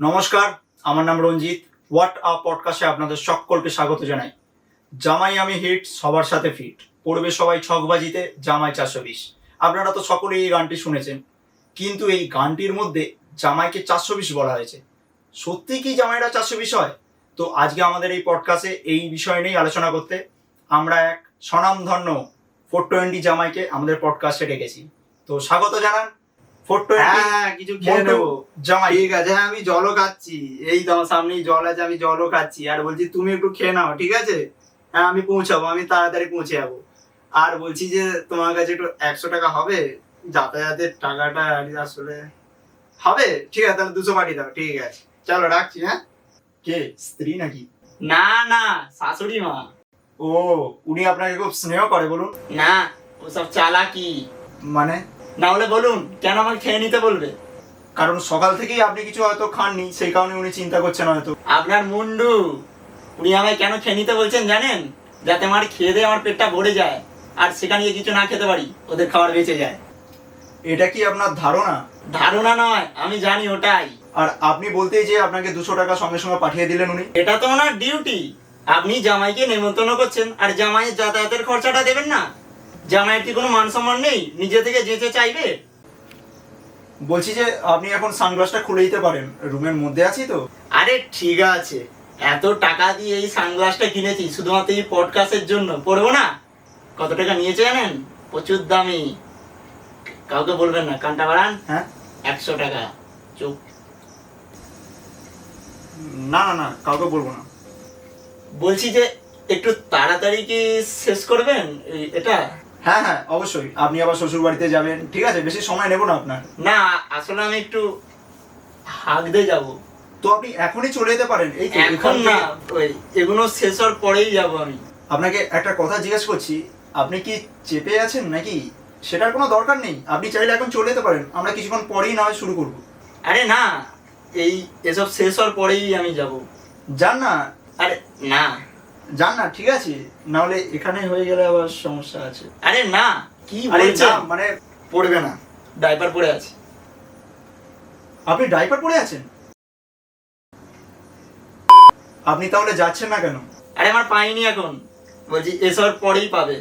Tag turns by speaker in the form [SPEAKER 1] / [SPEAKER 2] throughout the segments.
[SPEAKER 1] নমস্কার, আমার নাম রঞ্জিত। হোয়াট আ পডকাস্টে আপনাদের সকলকে স্বাগত জানাই। জামাই আমি হিট, সবার সাথে ফিট, পড়বে সবাই ছকবাজিতে, জামাই 420। আপনারা তো সকলেই এই গানটি শুনেছেন, কিন্তু এই গানটির মধ্যে জামাইকে 420 বলা হয়েছে। সত্যি কি জামাইরা 420 হয়? তো আজকে আমাদের এই পডকাস্টে এই বিষয় নিয়েই আলোচনা করতে আমরা এক স্বনামধন্য 420 জামাইকে আমাদের পডকাস্টে ডেকেছি। তো স্বাগত জানান 420
[SPEAKER 2] হ্যাঁ, কিছু খেয়ে নেবো।
[SPEAKER 1] জামাই।
[SPEAKER 2] ঠিক আছে, হ্যাঁ, আমি জলও খাচ্ছি। এই তো আমার সামনেই জল আছে, আমি জলও খাচ্ছি। আর বলছি তুমি একটু খেয়ে নাও, ঠিক আছে? হ্যাঁ, আমি পৌঁছাবো, আমি তাড়াতাড়ি পৌঁছে যাবো। আর বলছি যে তোমার কাছে একটু 100 টাকা হবে? যাতায়াতের টাকাটা আসলে হবে। ঠিক আছে, তাহলে 200 পাঠিয়ে দাও। ঠিক আছে, চলো রাখছি। হ্যাঁ,
[SPEAKER 1] কে, স্ত্রী নাকি?
[SPEAKER 3] না না, শাশুড়ি মা।
[SPEAKER 1] ও, উনি আপনাকে খুব স্নেহ করে বলুন?
[SPEAKER 3] না, ওসব চালাকি।
[SPEAKER 1] মানে?
[SPEAKER 3] না হলে বলুন কেন আমাকে খেয়ে নিতে বলবে?
[SPEAKER 1] কারণ সকাল থেকেই আপনি কিছু হয়তো খাননি, সেই কারণে উনি চিন্তা করছেন হয়তো।
[SPEAKER 3] আপনার মুন্ডু, উনি আমায় কেন খেয়ে নিতে বলছেন জানেন? যাতে আমার খেয়ে দিয়ে আমার পেটটা ভরে যায়, আর সেখানে গিয়ে কিছু না খেতে পারি, ওদের খাবার বেঁচে যায়।
[SPEAKER 1] এটা কি আপনার ধারণা?
[SPEAKER 3] ধারণা নয়, আমি জানি ওটাই।
[SPEAKER 1] আর আপনি বলতেই যে আপনাকে 200 টাকা সঙ্গে সঙ্গে পাঠিয়ে দিলেন উনি?
[SPEAKER 3] এটা তো ওনার ডিউটি। আপনি জামাইকে নেমন্তন্ন করছেন আর জামাইয়ের যাতায়াতের খরচাটা দেবেন না? জামাইয়ের কি কোনো মান সম্মান নেই? নিজে থেকে যেতে চাইবে?
[SPEAKER 1] বলছি যে আপনি এখন সানগ্লাসটা খুলে দিতে পারেন, রুমের মধ্যে আছি তো।
[SPEAKER 3] আরে ঠিক আছে, এত টাকা দিয়ে এই সানগ্লাসটা কিনেছি শুধুমাত্র এই পডকাস্টের জন্য, পড়বো না? কত টাকা নিয়েছে জানেন? প্রচুর দামি। কাউকে বলবেন না, কানটা বাড়ান।
[SPEAKER 1] হ্যাঁ,
[SPEAKER 3] 100 টাকা। চুপ।
[SPEAKER 1] না না না, কাউকে বলবো না।
[SPEAKER 3] বলছি যে একটু তাড়াতাড়ি কি শেষ করবেন এটা?
[SPEAKER 1] হ্যাঁ হ্যাঁ, অবশ্যই। আপনি আবার শ্বশুর বাড়িতে যাবেন, ঠিক আছে, বেশি সময় নেব না আপনার।
[SPEAKER 3] না, আসলে আমি একটু হাঁকতে যাব।
[SPEAKER 1] তো আপনি এখনই চলে যেতে পারেন। এই তো,
[SPEAKER 3] এখন
[SPEAKER 1] এখান
[SPEAKER 3] না,
[SPEAKER 1] থেকে-
[SPEAKER 3] ওই এগুলো শেষ হওয়ার পরেই যাব আমি।
[SPEAKER 1] আপনাকে একটা কথা জিজ্ঞেস করছি, আপনি কি চেপে আছেন নাকি? সেটার কোনো দরকার নেই, আপনি চাইলে এখন চলে যেতে পারেন, আমরা কিছুক্ষণ পরেই না হয় শুরু করব।
[SPEAKER 3] আরে না, এসব শেষ হওয়ার পরেই আমি যাব।
[SPEAKER 1] যান না।
[SPEAKER 3] আরে না।
[SPEAKER 1] যান না, ঠিক আছে, না হলে এখানে হয়ে গেলে আবার সমস্যা আছে।
[SPEAKER 3] আরে না, কি
[SPEAKER 1] আরে
[SPEAKER 3] বলছেন?
[SPEAKER 1] না, মানে পড়বে না।
[SPEAKER 3] ডাইপার পরে আছি।
[SPEAKER 1] আপনি ডাইপার পরে আছেন? আপনি তাহলে যাচ্ছেন না কেন?
[SPEAKER 3] আরে আমার পাইনি এখন, বলছি এসব পরেই পাবে।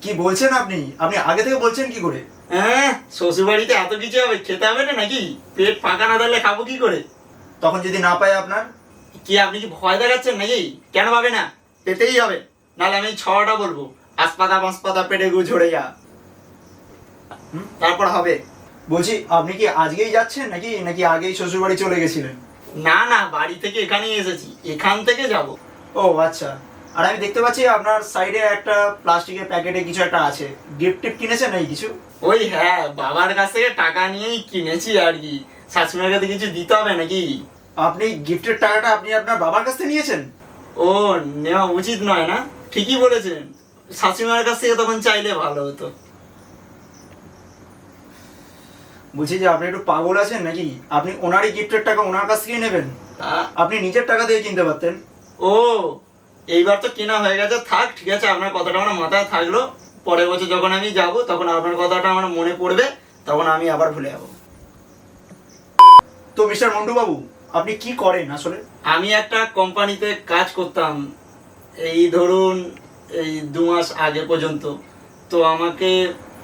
[SPEAKER 1] কি বলছেন আপনি? আপনি আগে থেকে বলছেন কি করে?
[SPEAKER 3] হ্যাঁ, শ্বশুর বাড়িতে এত কিছু হবে, খেতে হবে না নাকি? পেট ফাঁকা না ধরলে খাবো কি করে?
[SPEAKER 1] তখন যদি না পাই আপনার?
[SPEAKER 3] কি আপনি কি ভয় দেখাচ্ছেন নাকি? কেন পাবে না? পেতেই হবে, নাহলে আমি 6টা বলবো। আসপাতা পাঁচপাতা পেটে গু ঝরে যা, তারপর হবে।
[SPEAKER 1] বলছি, আপনি কি আজকেই যাচ্ছেন নাকি নাকি আগেই শ্বশুর বাড়ি চলে গেছিলেন?
[SPEAKER 3] না না, বাড়ি থেকে এখানেই এসেছি, এখান থেকে যাব।
[SPEAKER 1] ও আচ্ছা। আর আমি দেখতে পাচ্ছি আপনার সাইডে একটা প্লাস্টিকের প্যাকেটে কিছু একটা আছে। গিফট টিফট কিনেছেন নাকি কিছু?
[SPEAKER 3] ওই হ্যাঁ, বাবার কাছ থেকে টাকা নিয়েই কিনেছি আর কি। শাশুড়ির কাছে কিছু দিতে হবে নাকি?
[SPEAKER 1] আপনি গিফটের টাকাটা আপনি আপনার বাবার কাছ থেকে নিয়েছেন?
[SPEAKER 3] ও, নেওয়া উচিত নয় না? ঠিকই বলেছেন, শাশুড়িমার কাছ থেকে তখন চাইলে ভালো হতো।
[SPEAKER 1] বলছি যে আপনি একটু পাগল আছেন নাকি? আপনি ওনারই গিফটের টাকা ওনার কাছ থেকেই নেবেন? আপনি নিজের টাকা দিয়ে কিনতে পারতেন।
[SPEAKER 3] ও, এইবার তো কেনা হয়ে গেছে, থাক, ঠিক আছে, আপনার কথাটা আমার মাথায় থাকলো। পরের বছর যখন আমি যাব তখন আপনার কথাটা আমার মনে পড়বে, তখন আমি আবার ভুলে যাবো।
[SPEAKER 1] তো মিস্টার মন্টু বাবু, আপনি কি করেন আসলে?
[SPEAKER 3] আমি একটা কোম্পানিতে কাজ করতাম, এই ধরুন এই 2 মাস আগে পর্যন্ত। তো আমাকে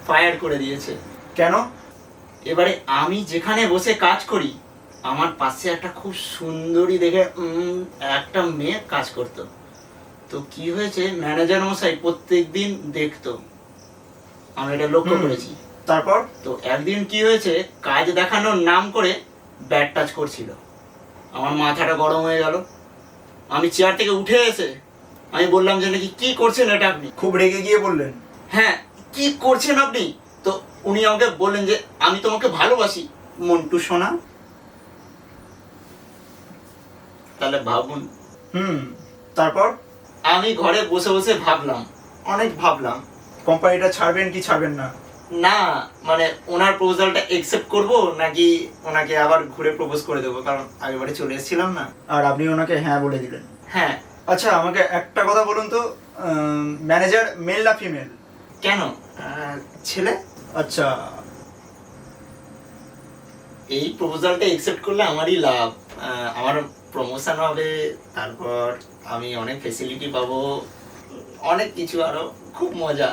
[SPEAKER 3] ফায়ার করে দিয়েছে।
[SPEAKER 1] কেন?
[SPEAKER 3] এবারে আমি যেখানে বসে কাজ করি, আমার পাশে একটা খুব সুন্দরী দেখে একটা মেয়ে কাজ করতো। তো কি হয়েছে, ম্যানেজার মশাই প্রত্যেকদিন দেখতো, আমি এটা লক্ষ্য করেছি।
[SPEAKER 1] তারপর?
[SPEAKER 3] তো একদিন কি হয়েছে, কাজ দেখানোর নাম করে ব্যাড টাচ করছিল। আমার মাথাটা গরম হয়ে গেল। আমি চেয়ার থেকে উঠে এসে আমি বললাম যে নাকি কি করছেন এটা আপনি?
[SPEAKER 1] খুব রেগে গিয়ে বললেন?
[SPEAKER 3] হ্যাঁ, কি করছেন আপনি? তো উনি আমাকে বললেন যে আমি তোমাকে ভালোবাসি মন্টু সোনা। তাহলে ভাবুন।
[SPEAKER 1] তারপর?
[SPEAKER 3] আমি ঘরে বসে বসে ভাবলাম, অনেক ভাবলাম,
[SPEAKER 1] কোম্পানিটা ছাড়বেন কি ছাড়বেন না?
[SPEAKER 3] না মানে ওনার প্রপোজালটা একসেপ্ট করব নাকি ওনাকে আবার ঘুরে প্রপোজ করে দেবো, কারণ আগেবারে চলে এসেছিলাম না।
[SPEAKER 1] আর আপনি ওনাকে হ্যাঁ বলে দিলেন?
[SPEAKER 3] হ্যাঁ।
[SPEAKER 1] আচ্ছা, আমাকে একটা কথা বলুন তো, ম্যানেজার মেল না ফিমেল?
[SPEAKER 3] কেন? ছেলে।
[SPEAKER 1] আচ্ছা।
[SPEAKER 3] এই প্রপোজালটা একসেপ্ট করলে আমারই লাভ। আমার প্রমোশন হবে, তারপর আমি অনেক ফেসিলিটি পাবো, অনেক কিছু আরো, খুব মজা।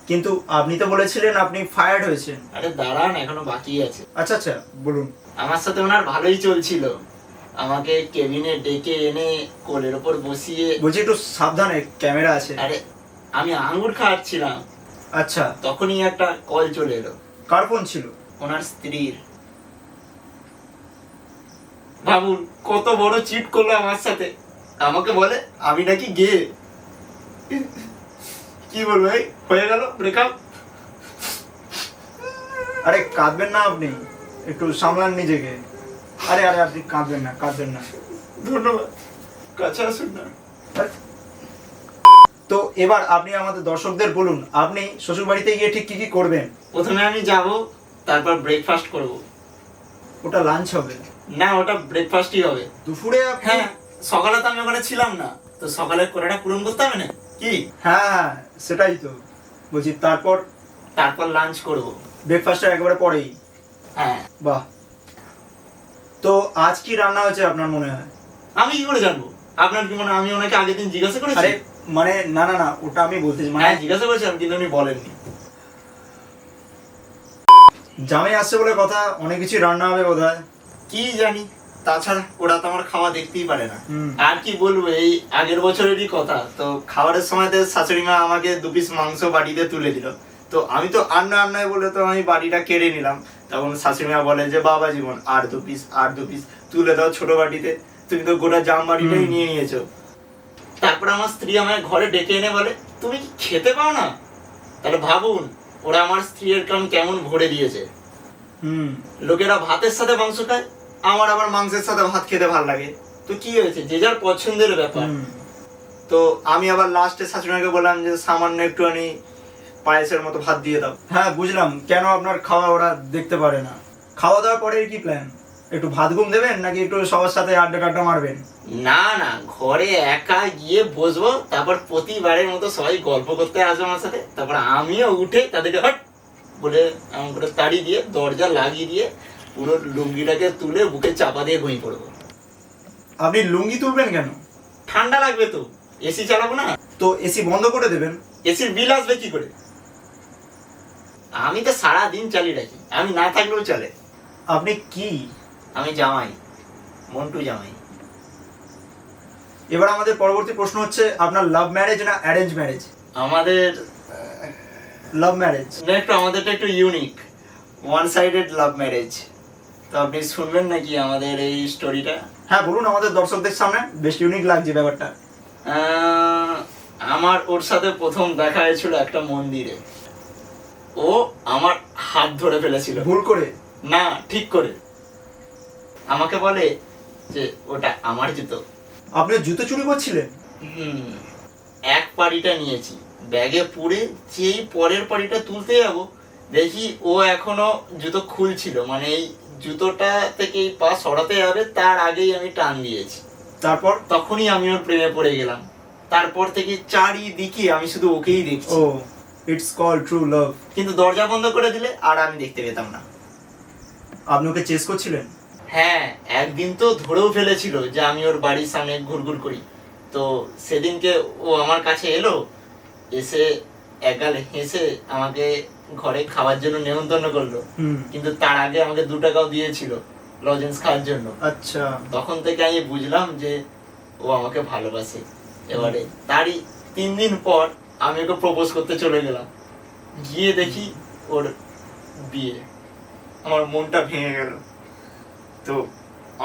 [SPEAKER 1] কিন্তু আপনি তো বলেছিলেন আপনি ফায়ার্ড হয়েছেন।
[SPEAKER 3] আরে দাঁড়ান, এখনো বাকি আছে।
[SPEAKER 1] আচ্ছা আচ্ছা, বলুন।
[SPEAKER 3] আমার সাথে ওনার ভালোই চলছিল, আমাকে কেবিনে ডেকে এনে কোলের ওপর বসিয়ে,
[SPEAKER 1] বলছি একটু সাবধানে, ক্যামেরা আছে।
[SPEAKER 3] আরে আমি আঙ্গুর খাওয়াচ্ছিলাম,
[SPEAKER 1] আচ্ছা,
[SPEAKER 3] তখনই একটা কল চলে এলো।
[SPEAKER 1] কার ফোন ছিল?
[SPEAKER 3] ওনার স্ত্রীর। ভাবুন কত বড় চিট করলো আমার সাথে, আমাকে বলে আমি নাকি গে। কি বলবো, এই হয়ে গেল ব্রেকআপ।
[SPEAKER 1] আরে কাঁদবেন না আপনি, একটু সামলান নিজেকে। আরে আরে আপনি কাঁদবেন না, কাঁদবেন না।
[SPEAKER 3] ধন্যবাদ, কাছে আসুন না।
[SPEAKER 1] তো এবার আপনি আমাদের দর্শকদের বলুন, আপনি শ্বশুর বাড়িতে গিয়ে ঠিক কি কি করবেন?
[SPEAKER 3] প্রথমে আমি যাব, তারপর ব্রেকফাস্ট করব।
[SPEAKER 1] ওটা লাঞ্চ হবে?
[SPEAKER 3] না, ওটা ব্রেকফাস্টই হবে।
[SPEAKER 1] দুপুরে আপনি?
[SPEAKER 3] হ্যাঁ, সকালে তো আমি ওখানে ছিলাম না, তো সকালের কোটাটা পূরণ করতে হবে না কি?
[SPEAKER 1] হ্যাঁ হ্যাঁ, সেটাই তো বলছি। তারপর?
[SPEAKER 3] তারপর লাঞ্চ করব।
[SPEAKER 1] ব্রেকফাস্টের একেবারে পরেই?
[SPEAKER 3] হ্যাঁ।
[SPEAKER 1] বাহ। তো আজ কি রান্না হয়েছে আপনার মনে হয়?
[SPEAKER 3] আমি কি করে জানবো? আপনার কি মনে হয় আমি ওনাকে আগের দিন জিজ্ঞাসা করেছি?
[SPEAKER 1] আরে মানে না না না, ওটা আমি বলতে মানে
[SPEAKER 3] হ্যাঁ, জিজ্ঞাসা করেছিলাম, কিন্তু উনি বলেননি।
[SPEAKER 1] জামাই আসছে বলে কথা, অনেক কিছু রান্না হবে বোধহয়।
[SPEAKER 3] কি জানি, তাছাড়া ওরা তো আমার খাওয়া দেখতেই পারে না।
[SPEAKER 1] হুম।
[SPEAKER 3] আর কি বলবো, এই আগের বছরেরই কথা। তো খাবারের সময়তে শাশুড়ি মা আমাকে 2 পিস মাংস বাড়িতে তুলে দিল। তো আমি তো আন্নায় বলে তো আমি বাড়িটা কেড়ে নিলাম। তখন শাশুড়ি মা বলে যে বাবা জীবন, আর 2 পিস তুলে দাও ছোট বাটিতে, তুমি তো গোটা জাম বাড়িটাই নিয়ে নিয়েছো। তারপর আমার স্ত্রী আমায় ঘরে ডেকে এনে বলে তুমি কি খেতে পাও না? তাহলে ভাবুন ওরা আমার স্ত্রীর কান কেমন ভরে দিয়েছে।
[SPEAKER 1] হুম।
[SPEAKER 3] লোকেরা ভাতের সাথে মাংস খায়, আমার আবার মাংসের সাথে ভাত খেতে ভালো লাগে। তো কি হয়েছে, যে যার পছন্দের ব্যাপার। তো আমি আবার লাস্টে শাশুড়িমাকে বললাম যে সামান্য একটুখানি পায়েসের মতো ভাত দিয়ে দাও।
[SPEAKER 1] হ্যাঁ বুঝলাম, কেন আপনার খাওয়া ওরা দেখতে পারে না। খাওয়া দাওয়ার পরে কি প্ল্যান? একটু ভাত ঘুম দেবেন নাকি একটু সবার সাথে আড্ডা মারবেন?
[SPEAKER 3] না না, ঘরে একা গিয়ে বসবো, তারপর প্রতিবারের মতো সবাই গল্প করতে আসবে আমার সাথে, তারপর আমিও উঠে তাদেরকে হট বলে এমন করে তাড়ি দিয়ে দরজা লাগিয়ে দিয়ে পুরো লুঙ্গিটাকে তুলে বুকে চাপা দিয়ে ঘুমিয়ে পড়বো।
[SPEAKER 1] আপনি লুঙ্গি তুলবেন কেন?
[SPEAKER 3] ঠান্ডা লাগবে তো, এসি চালাবো না।
[SPEAKER 1] তো এসি বন্ধ করে দেবেন।
[SPEAKER 3] এসির বিল আসবে কি করে? আমি তো সারা দিন চালিয়ে রাখি, আমি না থাকলেও চলে।
[SPEAKER 1] আপনি কি?
[SPEAKER 3] আমি জামাই, মন্টু জামাই।
[SPEAKER 1] এবার আমাদের পরবর্তী প্রশ্ন হচ্ছে, আপনার লাভ ম্যারেজ না অ্যারেঞ্জ ম্যারেজ?
[SPEAKER 3] আমাদের
[SPEAKER 1] লাভ ম্যারেজ।
[SPEAKER 3] আমাদেরটা একটু unique, one sided love marriage. তো আপনি শুনবেন নাকি আমাদের এই স্টোরিটা?
[SPEAKER 1] হ্যাঁ বলুন, আমাদের দর্শকদের সামনে, বেশ ইউনিক লাগছে ব্যাপারটা।
[SPEAKER 3] আমার ওর সাথে প্রথম দেখা হয়েছিল একটা মন্দিরে। ও আমার হাত ধরে ফেলেছিল।
[SPEAKER 1] ভুল করে?
[SPEAKER 3] না, ঠিক করে। আমাকে বলে যে ওটা আমার জুতো।
[SPEAKER 1] আপনি জুতো চুরি করছিলেন?
[SPEAKER 3] এক পাড়িটা নিয়েছি ব্যাগে পুরে, যেই পরের পাড়িটা তুলতে যাবো দেখি ও এখনো জুতো খুলছিল, মানে এই জুতোটা থেকে এই পা সরাতে যাবে তার আগেই আমি টান দিয়েছি।
[SPEAKER 1] তারপর?
[SPEAKER 3] তখনই আমি ওর প্রেমে পড়ে গেলাম। তারপর থেকে চারিদিকে আমি শুধু ওকেই দেখছি।
[SPEAKER 1] ও, ইটস কল ট্রু লাভ।
[SPEAKER 3] কিন্তু দরজা বন্ধ করে দিলে আর আমি দেখতে পেতাম না।
[SPEAKER 1] আপনি ওকে চেস করছিলেন?
[SPEAKER 3] হ্যাঁ, একদিন তো ধরেও ফেলেছিল যে আমি ওর বাড়ির সামনে ঘুরঘুর করি। তো সেদিনকে ও আমার কাছে এলো, এসে একাল হেসে আমাকে ঘরে খাওয়ার জন্য নেমন্তন্ন করলো। কিন্তু তার আগে আমাকে 2 টাকাও দিয়েছিল লজেন্স খাওয়ার জন্য।
[SPEAKER 1] আচ্ছা।
[SPEAKER 3] তখন থেকে আমি বুঝলাম যে ও আমাকে ভালোবাসে। এবারে তারই 3 দিন পর আমি ওকে প্রপোজ করতে চলে গেলাম, গিয়ে দেখি ওর বিয়ে। আমার মনটা ভেঙে গেল। তো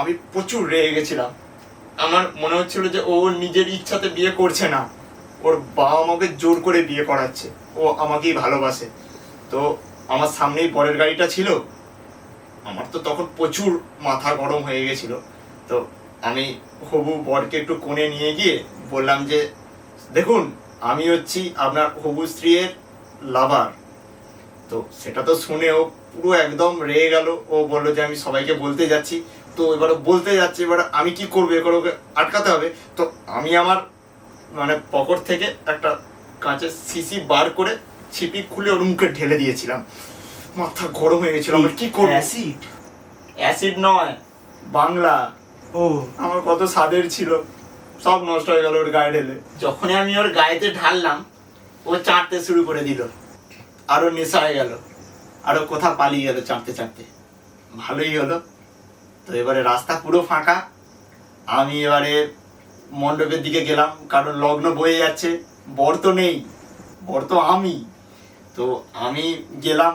[SPEAKER 3] আমি প্রচুর রেগে গেছিলাম। আমার মনে হচ্ছিল যে ও নিজের ইচ্ছাতে বিয়ে করছে না, ওর বাবা আমাকে জোর করে বিয়ে করাচ্ছে, ও আমাকেই ভালোবাসে। তো আমার সামনেই পরের গাড়িটা ছিল, আমার তো তখন প্রচুর মাথা গরম হয়ে গেছিল। তো আমি হবু বরকে একটু কোণে নিয়ে গিয়ে বললাম যে দেখুন আমি হচ্ছি আপনার হবু স্ত্রীর লাভার। তো সেটা তো শুনেও পুরো একদম রেগে গেল। ও বললো যে আমি সবাইকে বলতে যাচ্ছি। তো এবার বলতে যাচ্ছি, এবার আমি কি করবো, এবার ওকে আটকাতে হবে। তো আমি আমার মানে পকেট থেকে একটা কাঁচের শিশি বার করে ছিপি খুলে ওর মুখে ঢেলে দিয়েছিলাম। মাথা গরম হয়ে গেছিল, আমি কি করবো।
[SPEAKER 1] অ্যাসিড?
[SPEAKER 3] অ্যাসিড নয়,
[SPEAKER 1] বাংলা।
[SPEAKER 2] ও
[SPEAKER 1] আমার কত স্বাদের ছিল, সব নষ্ট হয়ে গেল ওর গায়ে ঢেলে।
[SPEAKER 3] যখনই আমি ওর গায়েতে ঢাললাম ও চাটতে শুরু করে দিল, আরো নেশা হয়ে গেল, আরো কোথা পালিয়ে গেল চাটতে চাটতে। ভালোই হলো। তো এবারে রাস্তা পুরো ফাঁকা। আমি এবারে মণ্ডপের দিকে গেলাম, কারণ লগ্ন বয়ে যাচ্ছে, বর তো নেই, বর তো আমি। তো আমি গেলাম,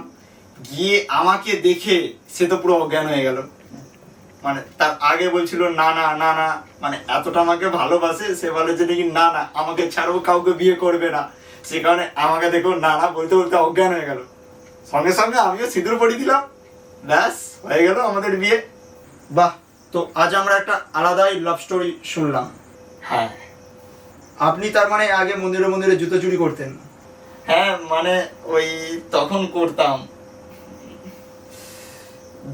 [SPEAKER 3] গিয়ে আমাকে দেখে সে তো পুরো অজ্ঞান হয়ে গেল। মানে তার আগে বলছিল না না না না, মানে এতটা আমাকে ভালোবাসে, সে বলে যে নাকি না না আমাকে ছাড়াও কাউকে বিয়ে করবে না। সে কারণে আমাকে দেখো না না বলতে বলতে অজ্ঞান হয়ে গেল। সঙ্গে সঙ্গে আমিও সিঁদুর পরিয়ে দিলাম, ব্যাস হয়ে গেল আমাদের বিয়ে।
[SPEAKER 1] বাহ, তো আজ আমরা একটা আলাদাই লাভ স্টোরি শুনলাম।
[SPEAKER 3] হ্যাঁ
[SPEAKER 1] আপনি তার মানে আগে মন্দিরে মন্দিরে জুতো চুরি করতেন?
[SPEAKER 3] হ্যাঁ, মানে ওই তখন করতাম,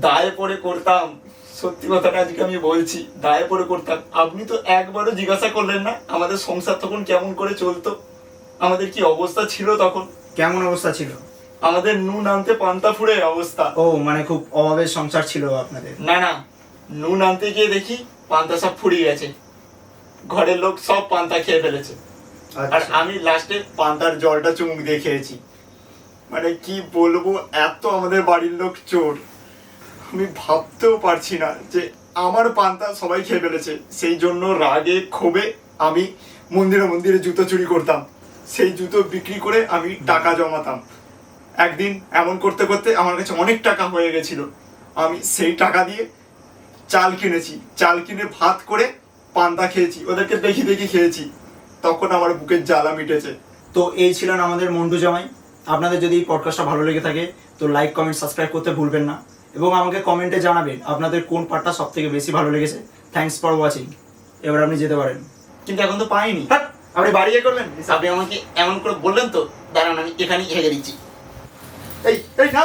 [SPEAKER 3] দায়ে পড়ে করতাম। সত্যি কথাটা আজকে আমি বলছি, দায়ে পড়ে করতাম। আপনি তো একবারও জিজ্ঞাসা করলেন না আমাদের সংসার তখন কেমন করে চলতো, আমাদের কি অবস্থা ছিল তখন।
[SPEAKER 1] কেমন অবস্থা ছিল?
[SPEAKER 3] আমাদের নুন আনতে পান্তা ফুঁড়ে অবস্থা।
[SPEAKER 1] ও মানে খুব অভাবের সংসার ছিল আপনাদের?
[SPEAKER 3] না না, নুন আনতে গিয়ে দেখি পান্তা সব ফুরিয়ে গেছে, ঘরের লোক সব পান্তা খেয়ে ফেলেছে, আর
[SPEAKER 1] আচ্ছা।
[SPEAKER 3] আমি লাস্টে
[SPEAKER 1] পান্তার জলটা চুমুক দিয়ে খেয়েছি। মানে কি বলবো, এত আমাদের বাড়ির লোক চোর, আমি ভাবতেও পারছি না যে আমার পান্তা সবাই খেয়ে ফেলেছে। সেই জন্য রাগে ক্ষোভে আমি মন্দিরে মন্দিরে জুতো চুরি করতাম, সেই জুতো বিক্রি করে আমি টাকা জমাতাম। একদিন এমন করতে করতে আমার কাছে অনেক টাকা হয়ে গেছিল, আমি সেই টাকা দিয়ে চাল কিনেছি, চাল কিনে ভাত করে পান্তা খেয়েছি, ওদেরকে দেখি দেখি খেয়েছি। তখন আমার বুকের জ্বালা মিটেছে। তো এই ছিলেন আমাদের মন্টু জামাই। আপনাদের যদি এই পডকাস্টটা ভালো লেগে থাকে তো লাইক কমেন্ট সাবস্ক্রাইব করতে ভুলবেন না, এবং আমাকে কমেন্টে জানাবেন আপনাদের কোন পার্টটা সব থেকে বেশি ভালো লেগেছে। Thanks for watching. এবার আপনি যেতে পারেন।
[SPEAKER 3] কিন্তু এখন তো পাইনি।
[SPEAKER 1] হ্যাঁ, আপনি বাড়ি গিয়ে করলেন?
[SPEAKER 3] আপনি আমাকে এমন করে বললেন তো, দাঁড়ান আমি এখানেই হেগে দিচ্ছি।
[SPEAKER 1] এই এই না